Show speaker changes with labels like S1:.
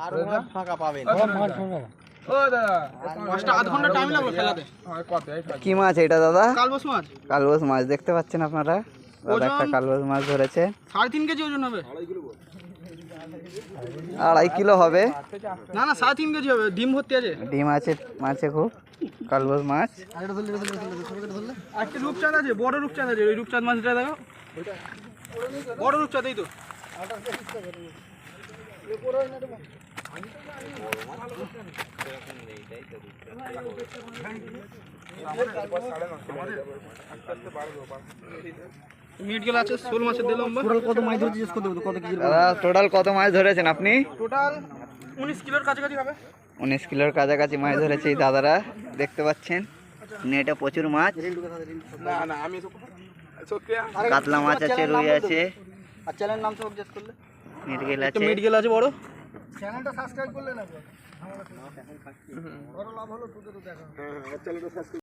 S1: আর ফাঁকা পাবেন।
S2: ও দাদা
S1: পাঁচটা আধ ঘন্টা টাইম লাগবে ফেলাতে।
S3: কি মাছ এটা দাদা?
S1: কালবোস মাছ
S3: কালবোস মাছ দেখতে পাচ্ছেন আপনারা, দাদা একটা কালবোস মাছ ধরেছে।
S1: 3.5 কেজি ওজন হবে।
S3: 2.5 কিলো হবে।
S1: না না 3.5 কেজি হবে, ডিম ভর্তি আছে।
S3: ডিম আছে মাছে খুব। কালবোস মাছ
S1: একটা রূপচাঁদ আছে, বড় রূপচাঁদ আছে। ওই রূপচাঁদ মাছটা দেখো, বড় রূপচাঁদ। এই তো মিট গেল আছে, শোল মাছের দিলাম।
S2: কত মাছ ধরেছিস, কত কেজি?
S3: দাদা টোটাল কত মাছ ধরেছেন আপনি?
S1: টোটাল 19 কিলোর কাছাকাছি হবে।
S3: 19 কিলোর কাছাকাছি মাছ ধরেছে এই দাদারা, দেখতে পাচ্ছেন। নেটে প্রচুর মাছ,
S2: না না আমি সত্যি
S3: কাতলা মাছ আছে, রুই আছে,
S1: আর চ্যানেল নাম সব জিজ্ঞেস করলে।
S3: মিরগেল আছে।
S1: মিট গেল আছে বড়।
S2: চ্যানেলটা সাবস্ক্রাইব করলে না বড় লাভ হলো, তোদের তো দেখা। হ্যাঁ চ্যানেলটা সাবস্ক্রাইব